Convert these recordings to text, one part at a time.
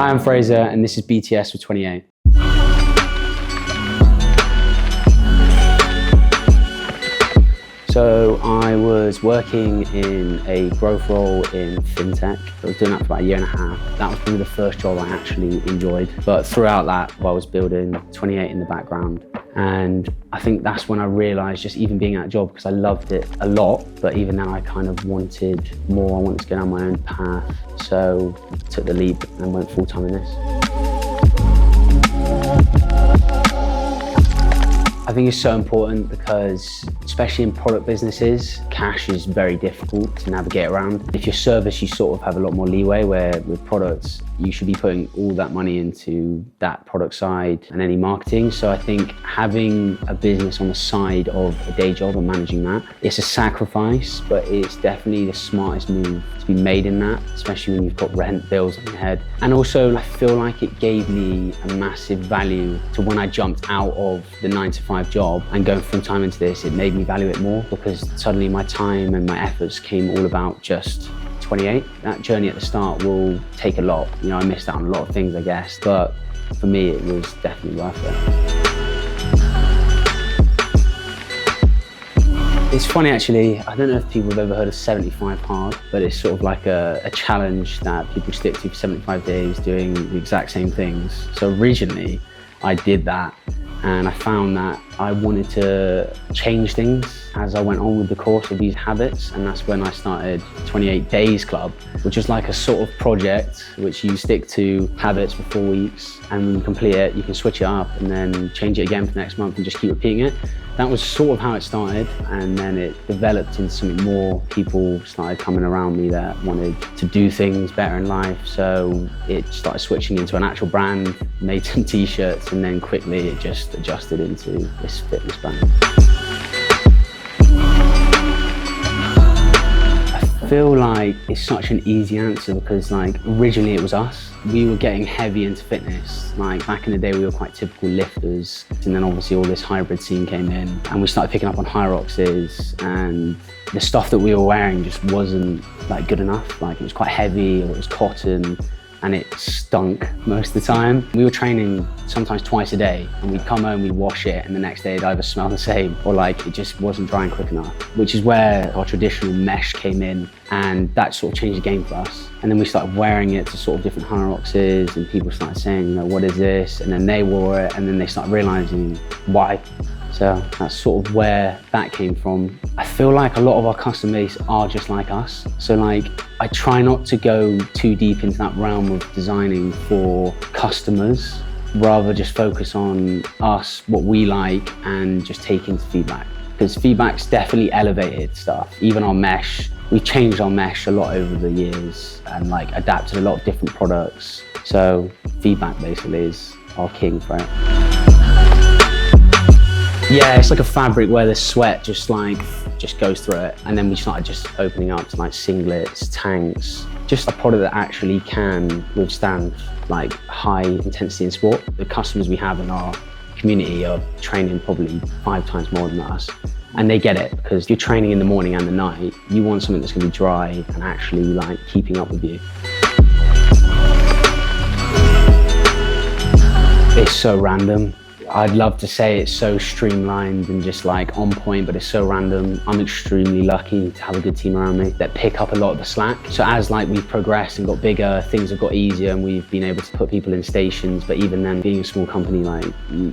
Hi, I'm Fraser, and this is BTS for 28. So I was working in a growth role in fintech. I was doing that for about a year and a half. That was probably the first job I actually enjoyed. But throughout that, I was building 28 in the background. And I think that's when I realized, just even being at a job, because I loved it a lot, but even then I kind of wanted more. I wanted to go down my own path. So I took the leap and went full time in this. I think it's so important because, especially in product businesses, cash is very difficult to navigate around. If you're service, you sort of have a lot more leeway, where with products, you should be putting all that money into that product side and any marketing. So I think having a business on the side of a day job and managing that, it's a sacrifice, but it's definitely the smartest move to be made in that, especially when you've got rent, bills on your head. And also, I feel like it gave me a massive value to when I jumped out of the 9-to-5 job and going full time into this. It made me value it more because suddenly my time and my efforts came all about just 28. That journey at the start will take a lot. You know, I missed out on a lot of things, I guess, but for me, it was definitely worth it. It's funny actually, I don't know if people have ever heard of 75 hard, but it's sort of like a challenge that people stick to for 75 days doing the exact same things. So originally, I did that and I found that I wanted to change things as I went on with the course of these habits, and that's when I started 28 Days Club, which is like a sort of project which you stick to habits for 4 weeks, and when you complete it, you can switch it up and then change it again for the next month and just keep repeating it. That was sort of how it started, and then it developed into something more. People started coming around me that wanted to do things better in life, so it started switching into an actual brand, made some t-shirts, and then quickly it just adjusted into this fitness brand. I feel like it's such an easy answer because originally it was us. We were getting heavy into fitness. Back in the day we were quite typical lifters, and then obviously all this hybrid scene came in and we started picking up on Hyroxes, and the stuff that we were wearing just wasn't good enough. It was quite heavy, or it was cotton, and it stunk most of the time. We were training sometimes twice a day, and we'd come home, we'd wash it, and the next day it'd either smell the same or it just wasn't drying quick enough, which is where our traditional mesh came in, and that sort of changed the game for us. And then we started wearing it to sort of different Hyroxes, and people started saying, what is this? And then they wore it, and then they started realizing why. So that's sort of where that came from. I feel like a lot of our customer base are just like us. So I try not to go too deep into that realm of designing for customers, rather just focus on us, what we like, and just take into feedback. Because feedback's definitely elevated stuff. Even our mesh, we've changed our mesh a lot over the years and adapted a lot of different products. So feedback basically is our king for it. Yeah, it's like a fabric where the sweat just goes through it. And then we started just opening up to singlets, tanks, just a product that actually can withstand high intensity in sport. The customers we have in our community are training probably 5 times more than us. And they get it, because if you're training in the morning and the night, you want something that's gonna be dry and actually keeping up with you. It's so random. I'd love to say it's so streamlined and just on point, but it's so random. I'm extremely lucky to have a good team around me that pick up a lot of the slack. So as we've progressed and got bigger, things have got easier and we've been able to put people in stations. But even then, being a small company,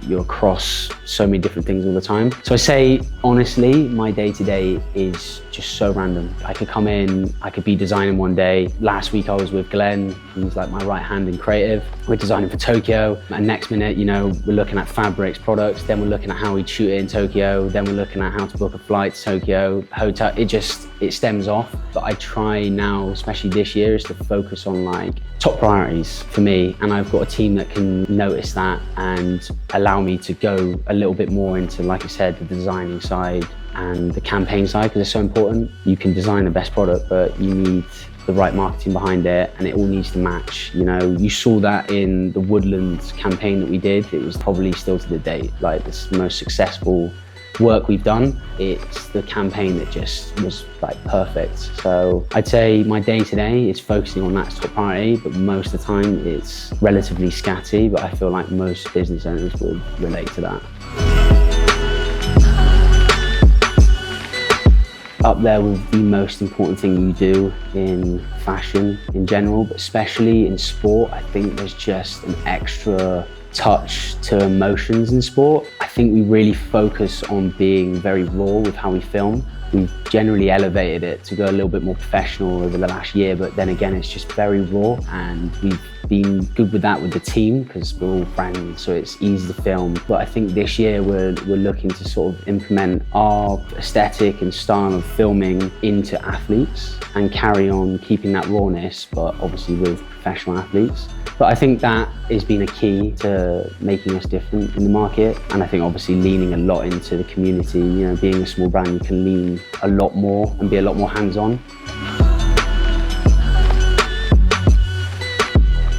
you're across so many different things all the time. So I say, honestly, my day-to-day is just so random. I could come in, I could be designing one day. Last week I was with Glenn, he's my right hand in creative. We're designing for Tokyo, and next minute, we're looking at fabrics, products, then we're looking at how we shoot it in Tokyo, then we're looking at how to book a flight to Tokyo, hotel. It stems off. But I try now, especially this year, is to focus on top priorities for me, and I've got a team that can notice that and allow me to go a little bit more into, like I said, the designing side and the campaign side, because it's so important. You can design the best product, but you need the right marketing behind it, and it all needs to match. You saw that in the Woodlands campaign that we did. It was probably still to the date the most successful work we've done. It's the campaign that just was like perfect. So I'd say my day to day is focusing on that's top priority, but most of the time it's relatively scatty, but I feel like most business owners will relate to that. Up there with the most important thing you do in fashion in general, but especially in sport, I think there's just an extra touch to emotions in sport. I think we really focus on being very raw with how we film. We've generally elevated it to go a little bit more professional over the last year, but then again, it's just very raw, and we've been good with that with the team because we're all friends, so it's easy to film. But I think this year we're looking to sort of implement our aesthetic and style of filming into athletes and carry on keeping that rawness, but obviously with professional athletes. But I think that has been a key to making us different in the market. And I think obviously leaning a lot into the community, you know, being a small brand, you can lean a lot more and be a lot more hands-on.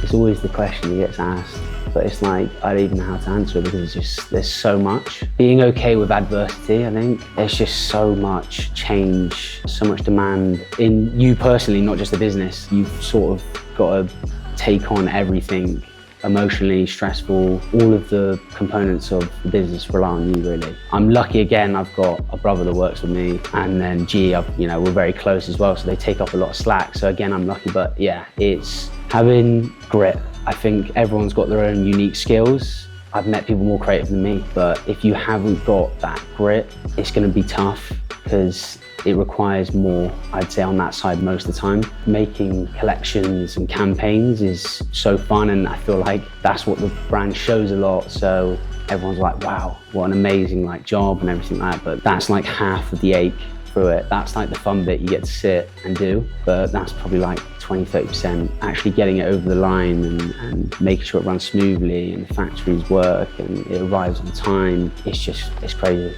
It's always the question that gets asked, but it's like, I don't even know how to answer it because it's just, there's so much. Being okay with adversity, I think. There's just so much change, so much demand in you personally, not just the business. You've sort of got to take on everything, emotionally, stressful, all of the components of the business rely on you really. I'm lucky again, I've got a brother that works with me, and then G, we're very close as well, so they take up a lot of slack. So again, I'm lucky, but yeah, it's having grit. I think everyone's got their own unique skills. I've met people more creative than me, but if you haven't got that grit, it's gonna be tough because it requires more, I'd say, on that side most of the time. Making collections and campaigns is so fun, and I feel like that's what the brand shows a lot. So everyone's like, wow, what an amazing job and everything like that. But that's like half of the ache through it. That's like the fun bit you get to sit and do. But that's probably like 20–30%. Actually getting it over the line and making sure it runs smoothly and the factories work and it arrives on time. It's crazy.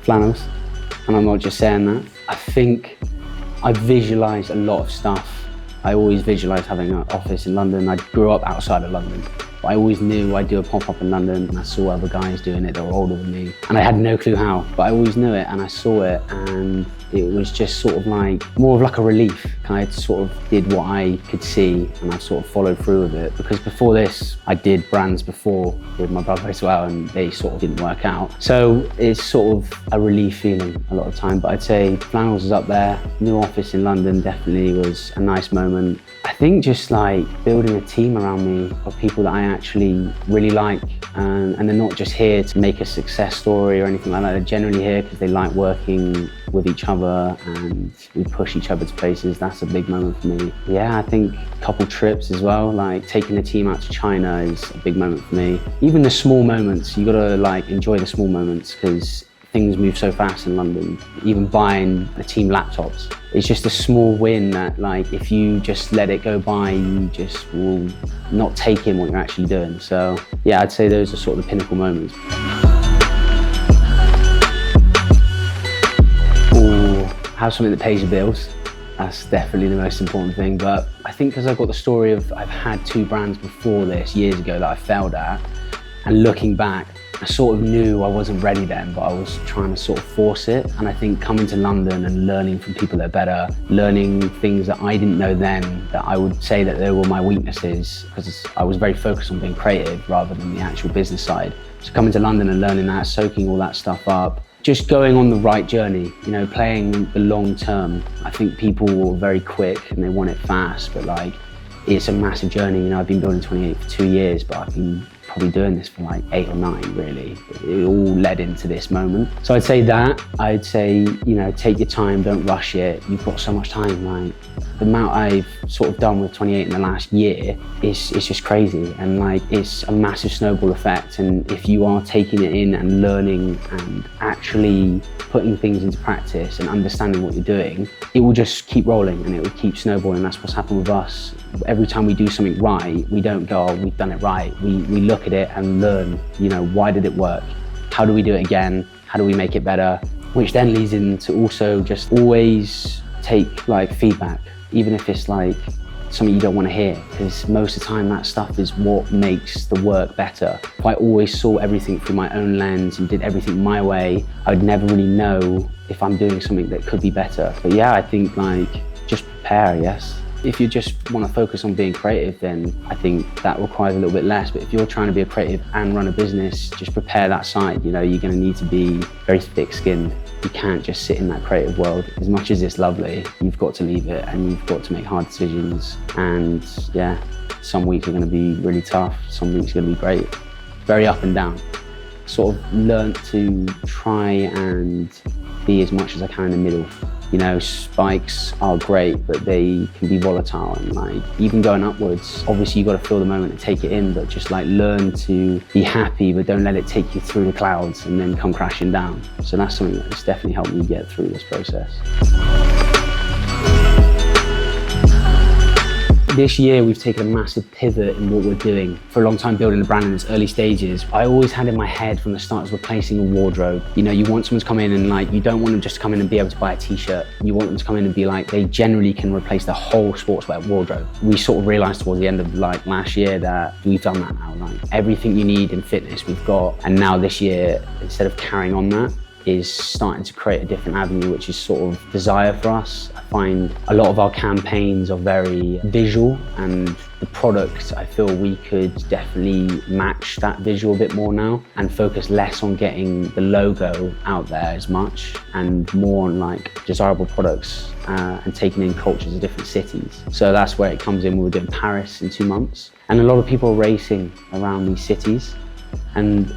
Flannels, and I'm not just saying that. I think I visualise a lot of stuff. I always visualised having an office in London. I grew up outside of London, but I always knew I'd do a pop-up in London, and I saw other guys doing it that were older than me, and I had no clue how, but I always knew it, and I saw it, and it was just sort of like, more of like a relief. I sort of did what I could see, and I sort of followed through with it, because before this, I did brands before with my brother as well, and they sort of didn't work out. So it's sort of a relief feeling a lot of the time, but I'd say Flannels is up there. New office in London definitely was a nice moment. I think just like building a team around me of people that I actually really like, and they're not just here to make a success story or anything like that. They're generally here because they like working with each other and we push each other to places. That's a big moment for me. Yeah, I think a couple trips as well, like taking the team out to China is a big moment for me. Even the small moments, you gotta enjoy the small moments because things move so fast in London. Even buying the team laptops, it's just a small win that if you just let it go by, you just will not take in what you're actually doing. So yeah, I'd say those are sort of the pinnacle moments. Have something that pays your bills. That's definitely the most important thing. But I think because I've got the story of I've had 2 brands before this years ago that I failed at, and looking back, I sort of knew I wasn't ready then, but I was trying to sort of force it. And I think coming to London and learning from people that are better, learning things that I didn't know then, that I would say that they were my weaknesses, because I was very focused on being creative rather than the actual business side. So coming to London and learning that, soaking all that stuff up, just going on the right journey, playing the long term. I think people are very quick and they want it fast, but it's a massive journey. I've been building 28 for 2 years, but I've been probably doing this for 8 or 9 really. It all led into this moment. So I'd say take your time, don't rush it. You've got so much time. The amount I've sort of done with 28 in the last year is just crazy, and it's a massive snowball effect. And if you are taking it in and learning and actually putting things into practice and understanding what you're doing, it will just keep rolling and it will keep snowballing. That's what's happened with us. Every time we do something right, we don't go, oh, we've done it right. We look at it and learn, why did it work? How do we do it again? How do we make it better? Which then leads into also just always take feedback, even if it's something you don't want to hear, because most of the time that stuff is what makes the work better. If I always saw everything through my own lens and did everything my way, I'd never really know if I'm doing something that could be better. But yeah, I think like just prepare, I guess. If you just want to focus on being creative, then I think that requires a little bit less. But if you're trying to be a creative and run a business, just prepare that side. You know, you're going to need to be very thick-skinned. You can't just sit in that creative world. As much as it's lovely, you've got to leave it and you've got to make hard decisions. And yeah, some weeks are going to be really tough. Some weeks are going to be great. Very up and down. Sort of learnt to try and be as much as I can in the middle. You know, spikes are great, but they can be volatile, and like even going upwards, obviously you got to feel the moment and take it in, but just like learn to be happy, but don't let it take you through the clouds and then come crashing down. So that's something that's definitely helped me get through this process. This year we've taken a massive pivot in what we're doing. For a long time building the brand in its early stages, I always had in my head from the start as replacing a wardrobe. You know, you want someone to come in and like, you don't want them just to come in and be able to buy a t-shirt. You want them to come in and be like, they generally can replace the whole sportswear wardrobe. We sort of realized towards the end of like last year that we've done that now. Like everything you need in fitness we've got. And now this year, instead of carrying on that, is starting to create a different avenue, which is sort of desire for us. I find a lot of our campaigns are very visual, and the product, I feel we could definitely match that visual a bit more now and focus less on getting the logo out there as much and more on like desirable products and taking in cultures of different cities. So that's where it comes in. We were doing Paris in 2 months, and a lot of people are racing around these cities and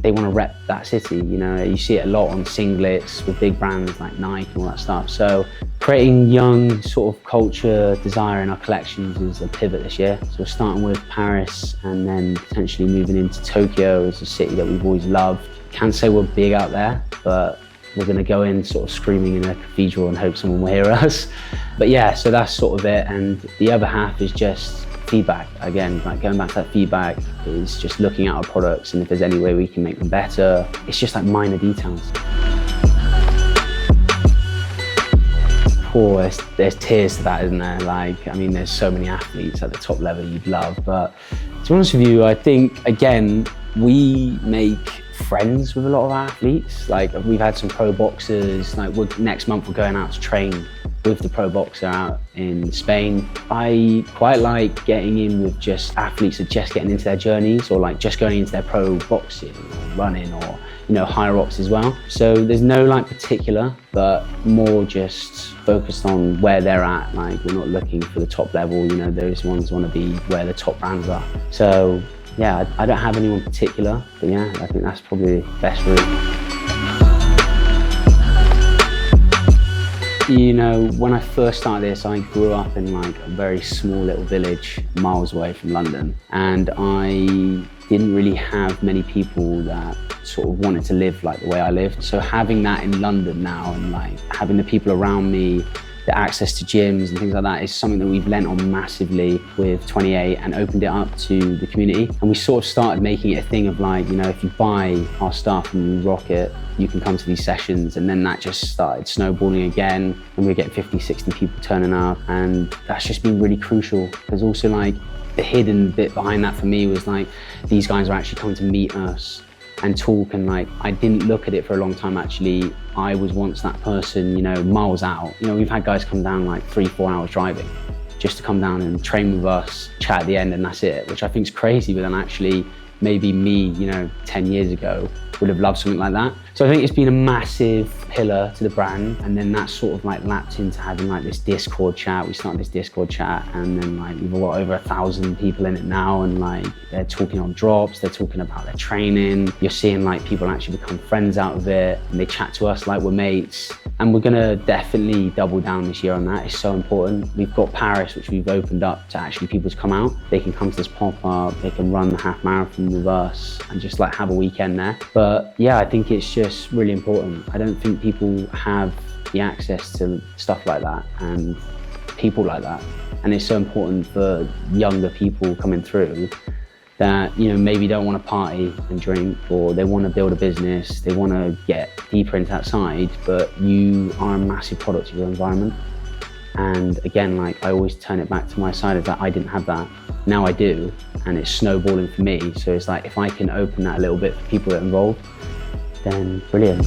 they want to rep that city. You know, you see it a lot on singlets with big brands like Nike and all that stuff. So creating young sort of culture desire in our collections is a pivot this year. So we're starting with Paris and then potentially moving into Tokyo as a city that we've always loved. Can't say we're big out there, but we're going to go in sort of screaming in a cathedral and hope someone will hear us. But yeah, so that's sort of it. And the other half is just feedback. Again, like going back to that feedback is just looking at our products and if there's any way we can make them better. It's just like minor details. There's tiers to that, isn't there? Like, I mean, there's so many athletes at the top level you'd love, but to be honest with you, I think, again, we make friends with a lot of athletes. Like, we've had some pro boxers, like next month we're going out to train with the pro boxer out in Spain. I quite like getting in with just athletes that are just getting into their journeys or like just going into their pro boxing or running or, you know, higher ups as well. So there's no like particular, but more just focused on where they're at. Like, we're not looking for the top level, you know, those ones want to be where the top brands are. So yeah, I don't have anyone particular, but yeah, I think that's probably the best route. You know, when I first started this, I grew up in like a very small little village miles away from London, and I didn't really have many people that sort of wanted to live like the way I lived. So having that in London now and like having the people around me, the access to gyms and things like that is something that we've lent on massively with 28 and opened it up to the community. And we sort of started making it a thing of like, you know, if you buy our stuff and you rock it, you can come to these sessions. And then that just started snowballing again, and we're getting 50, 60 people turning up. And that's just been really crucial. There's also like the hidden bit behind that for me was like, these guys are actually coming to meet us and talk, and like, I didn't look at it for a long time actually. I was once that person, you know, miles out. You know, we've had guys come down like 3-4 hours driving just to come down and train with us, chat at the end, and that's it, which I think is crazy, but then actually maybe me, you know, 10 years ago would have loved something like that. So I think it's been a massive pillar to the brand, and then that sort of like lapped into having like this Discord chat. We started this Discord chat, and then like we've got over 1,000 people in it now, and like they're talking on drops, they're talking about their training. You're seeing like people actually become friends out of it, and they chat to us like we're mates. And we're gonna definitely double down this year on that. It's so important. We've got Paris, which we've opened up to actually people to come out. They can come to this pop-up, they can run the half marathon with us and just like have a weekend there. But yeah, I think it's just really important. I don't think people have the access to stuff like that and people like that. And it's so important for younger people coming through that, you know, maybe don't want to party and drink, or they want to build a business, they want to get deeper into that side, but you are a massive product of your environment. And again, like I always turn it back to my side, is that I didn't have that. Now I do, and it's snowballing for me. So it's like, if I can open that a little bit for people that are involved, then brilliant.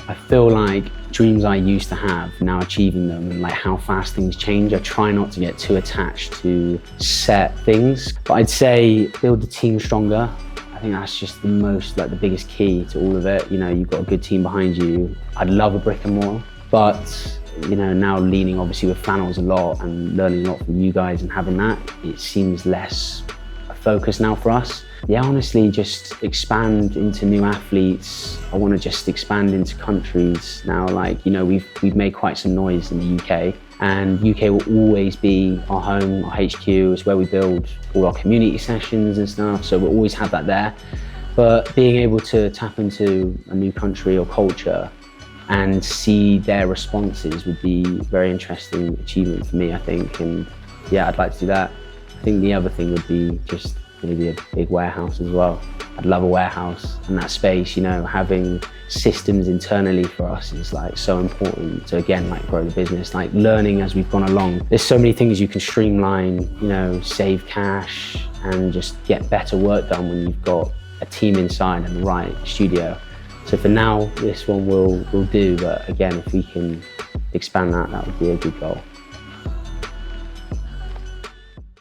I feel like dreams I used to have, now achieving them, and like how fast things change. I try not to get too attached to set things, but I'd say build the team stronger. I think that's just the most, like the biggest key to all of it. You know, you've got a good team behind you. I'd love a brick and mortar, but you know, now leaning obviously with Flannels a lot and learning a lot from you guys and having that, it seems less a focus now for us. Yeah, honestly, just expand into new athletes. I want to just expand into countries now. Like, you know, we've made quite some noise in the UK, and UK will always be our home, our HQ. It's where we build all our community sessions and stuff. So we'll always have that there. But being able to tap into a new country or culture and see their responses would be a very interesting achievement for me, I think. And yeah, I'd like to do that. I think the other thing would be just maybe a big warehouse as well. I'd love a warehouse, and that space, you know, having systems internally for us is like so important to, again, like grow the business, like learning as we've gone along. There's so many things you can streamline, you know, save cash and just get better work done when you've got a team inside and the right studio. So for now, this one will do, but again, if we can expand that, that would be a good goal.